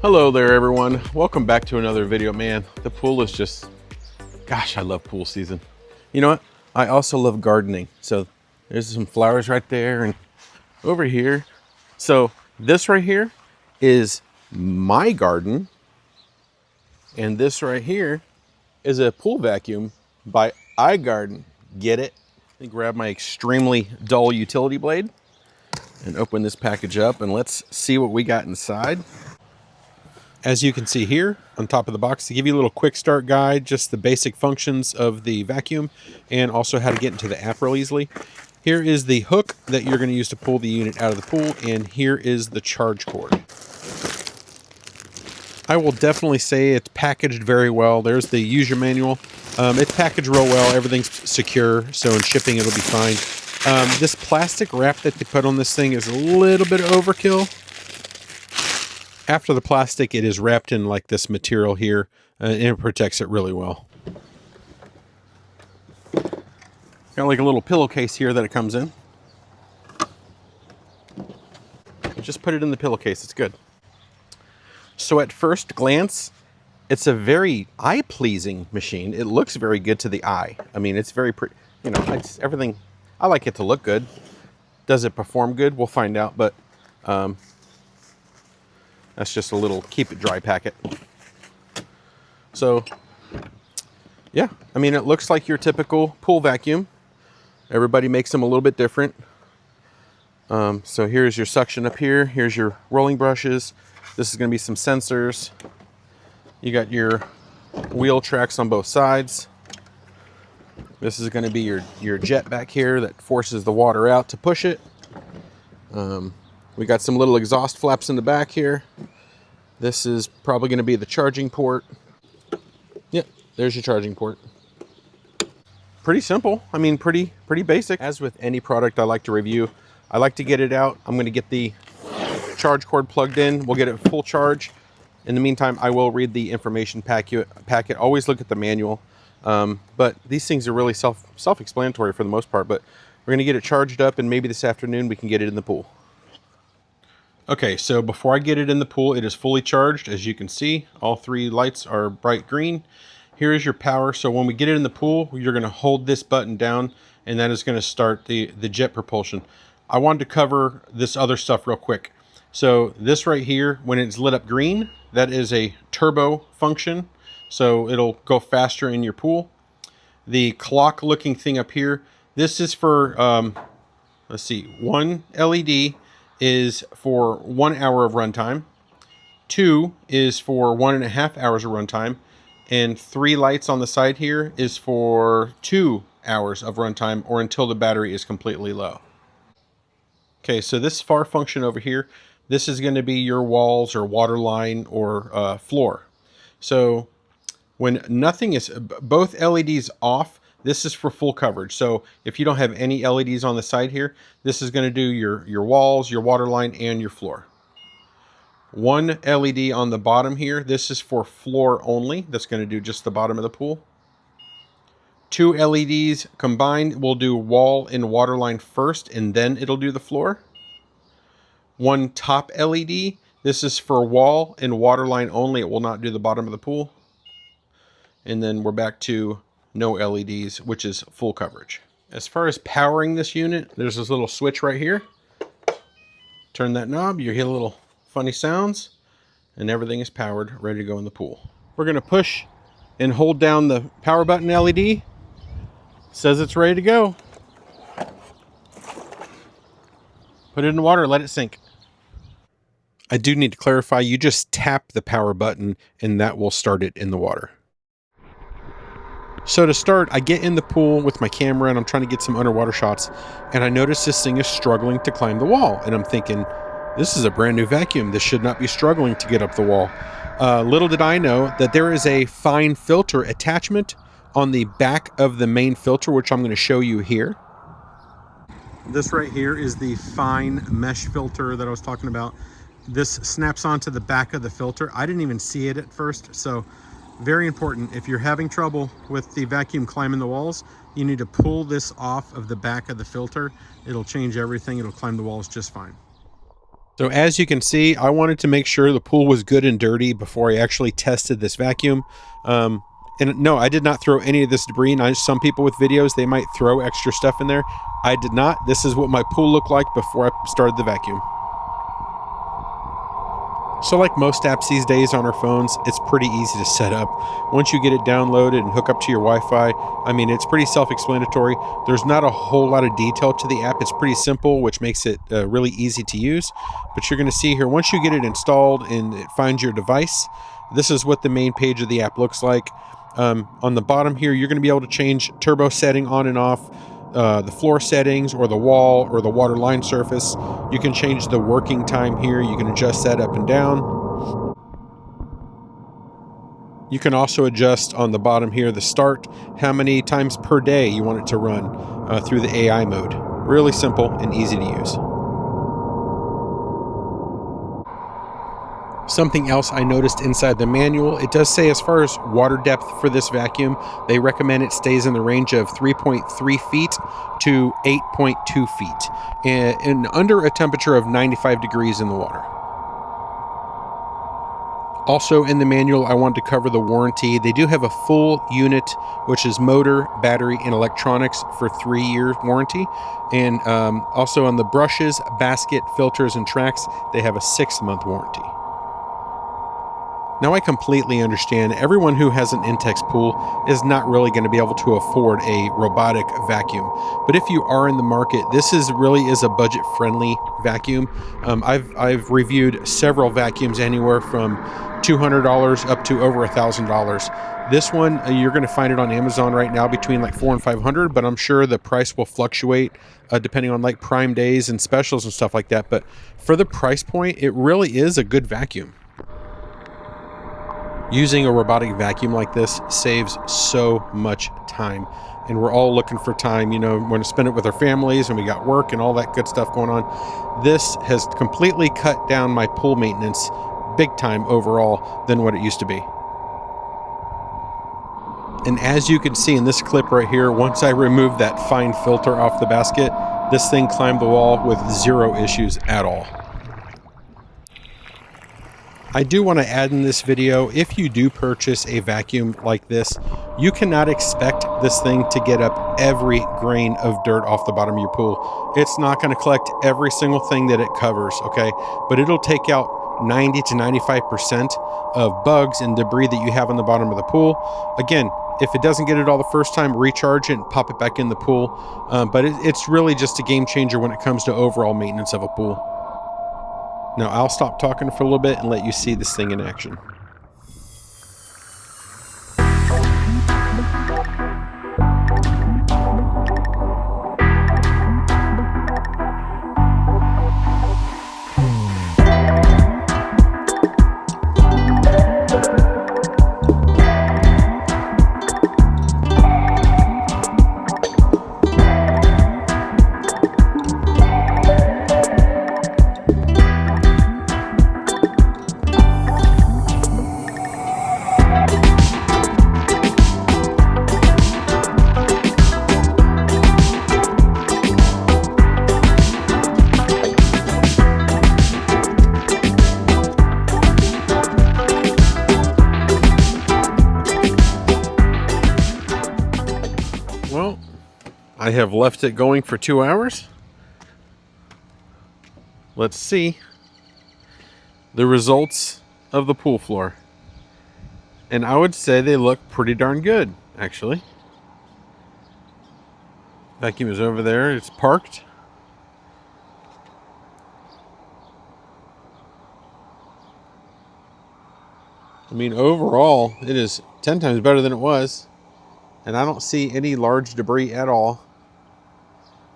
Hello there everyone. Welcome back to another video. Man, the pool is just, gosh, I love pool season. You know what? I also love gardening. So there's some flowers right there and over here. So this right here is my garden. And this right here is a pool vacuum by iGarden. Get it? Let me grab my extremely dull utility blade and open this package up and let's see what we got inside. As you can see here on top of the box, to give you a little quick start guide, just the basic functions of the vacuum and also how to get into the app real easily. Here is the hook that you're going to use to pull the unit out of the pool, and here is the charge cord. I will definitely say it's packaged very well. There's the user manual. It's packaged real well. Everything's secure, so in shipping it'll be fine. This plastic wrap that they put on this thing is a little bit overkill. After the plastic, it is wrapped in like this material here, and it protects it really well. Got like a little pillowcase here that it comes in. Just put it in the pillowcase, it's good. So at first glance, it's a very eye-pleasing machine. It looks very good to the eye. I mean, it's very pretty, you know, it's everything. I like it to look good. Does it perform good? We'll find out, but that's just a little keep it dry packet. So yeah, I mean, it looks like your typical pool vacuum. Everybody makes them a little bit different. So here's your suction up here. Here's your rolling brushes. This is going to be some sensors. You got your wheel tracks on both sides. This is going to be your jet back here that forces the water out to push it. We got some little exhaust flaps in the back here. This is probably going to be the charging port. Yep, there's your charging port. Pretty simple. I mean, pretty basic. As with any product I like to review, I like to get it out. I'm going to get the charge cord plugged in. We'll get it full charge. In the meantime, I will read the information packet. Always look at the manual. But these things are really self-explanatory for the most part. But we're going to get it charged up, and maybe this afternoon we can get it in the pool. Okay, so before I get it in the pool, it is fully charged. As you can see, all three lights are bright green. Here is your power. So when we get it in the pool, you're going to hold this button down, and that is going to start the jet propulsion. I wanted to cover this other stuff real quick. So this right here, when it's lit up green, that is a turbo function. So it'll go faster in your pool. The clock looking thing up here, this is for, let's see, one LED is for 1 hour of runtime. 2 is for 1.5 hours of runtime. And 3 lights on the side here is for 2 hours of runtime or until the battery is completely low. Okay, so this far function over here, this is going to be your walls or water line or floor. So when nothing is, both LEDs off, this is for full coverage. So if you don't have any LEDs on the side here, this is going to do your walls, your water line, and your floor. 1 LED on the bottom here, this is for floor only. That's going to do just the bottom of the pool. 2 LEDs combined will do wall and water line first, and then it'll do the floor. 1 top LED, this is for wall and water line only. It will not do the bottom of the pool. And then we're back to no LEDs, which is full coverage. As far as powering this unit, there's this little switch right here. Turn that knob, you hear little funny sounds, and everything is powered, ready to go in the pool. We're going to push and hold down the power button LED. It says it's ready to go. Put it in the water, let it sink. I do need to clarify, you just tap the power button and that will start it in the water. So to start, I get in the pool with my camera and I'm trying to get some underwater shots, and I notice this thing is struggling to climb the wall, and I'm thinking, this is a brand new vacuum. This should not be struggling to get up the wall. Little did I know that there is a fine filter attachment on the back of the main filter, which I'm going to show you here. This right here is the fine mesh filter that I was talking about. This snaps onto the back of the filter. I didn't even see it at first, so very important. If you're having trouble with the vacuum climbing the walls, you need to pull this off of the back of the filter. It'll change everything. It'll climb the walls just fine. So as you can see, I wanted to make sure the pool was good and dirty before I actually tested this vacuum. And no, I did not throw any of this debris. Now, some people with videos, they might throw extra stuff in there. I did not. This is what my pool looked like before I started the vacuum. So like most apps these days on our phones, it's pretty easy to set up. Once you get it downloaded and hook up to your Wi-Fi, I mean, it's pretty self-explanatory. There's not a whole lot of detail to the app. It's pretty simple, which makes it really easy to use. But you're going to see here, once you get it installed and it finds your device, this is what the main page of the app looks like. On the bottom here, you're going to be able to change turbo setting on and off, the floor settings or the wall or the water line surface. You can change the working time here. You can adjust that up and down. You can also adjust on the bottom here the start, how many times per day you want it to run through the AI mode. Really simple and easy to use. Something else I noticed inside the manual, it does say as far as water depth for this vacuum, they recommend it stays in the range of 3.3 feet to 8.2 feet and under a temperature of 95 degrees in the water. Also in the manual, I wanted to cover the warranty. They do have a full unit, which is motor, battery, and electronics for 3-year warranty. And also on the brushes, basket, filters, and tracks, they have a 6-month warranty. Now I completely understand everyone who has an Intex pool is not really going to be able to afford a robotic vacuum. But if you are in the market, this really is a budget-friendly vacuum. I've reviewed several vacuums anywhere from $200 up to over $1,000. This one, you're going to find it on Amazon right now between like $400 and $500, but I'm sure the price will fluctuate depending on like Prime days and specials and stuff like that. But for the price point, it really is a good vacuum. Using a robotic vacuum like this saves so much time. And we're all looking for time, you know, we want to spend it with our families and we got work and all that good stuff going on. This has completely cut down my pool maintenance big time overall than what it used to be. And as you can see in this clip right here, once I removed that fine filter off the basket, this thing climbed the wall with 0 issues at all. I do want to add in this video, if you do purchase a vacuum like this, you cannot expect this thing to get up every grain of dirt off the bottom of your pool. It's not going to collect every single thing that it covers, okay? But it'll take out 90 to 95% of bugs and debris that you have on the bottom of the pool. Again, if it doesn't get it all the first time, recharge it and pop it back in the pool. But it's really just a game changer when it comes to overall maintenance of a pool. Now I'll stop talking for a little bit and let you see this thing in action. Well, I have left it going for 2 hours. Let's see the results of the pool floor. And I would say they look pretty darn good, actually. Vacuum is over there. It's parked. I mean, overall, it is 10 times better than it was. And I don't see any large debris at all.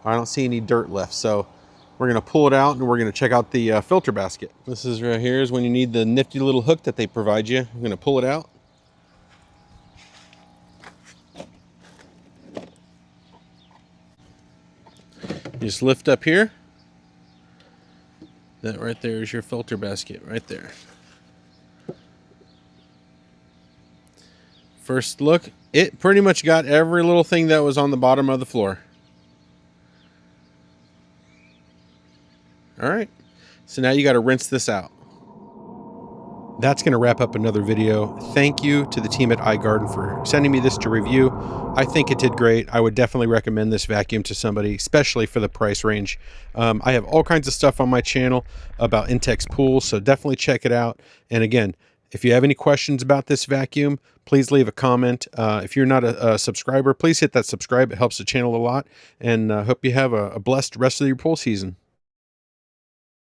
I don't see any dirt left. So we're going to pull it out and we're going to check out the filter basket. This is right here is when you need the nifty little hook that they provide you. I'm going to pull it out. You just lift up here. That right there is your filter basket right there. First look, it pretty much got every little thing that was on the bottom of the floor. All right. So now you got to rinse this out. That's going to wrap up another video. Thank you to the team at iGarden for sending me this to review. I think it did great. I would definitely recommend this vacuum to somebody, especially for the price range. I have all kinds of stuff on my channel about Intex pools, so definitely check it out. And again, if you have any questions about this vacuum, please leave a comment. If you're not a subscriber, please hit that subscribe. It helps the channel a lot. And hope you have a blessed rest of your pool season.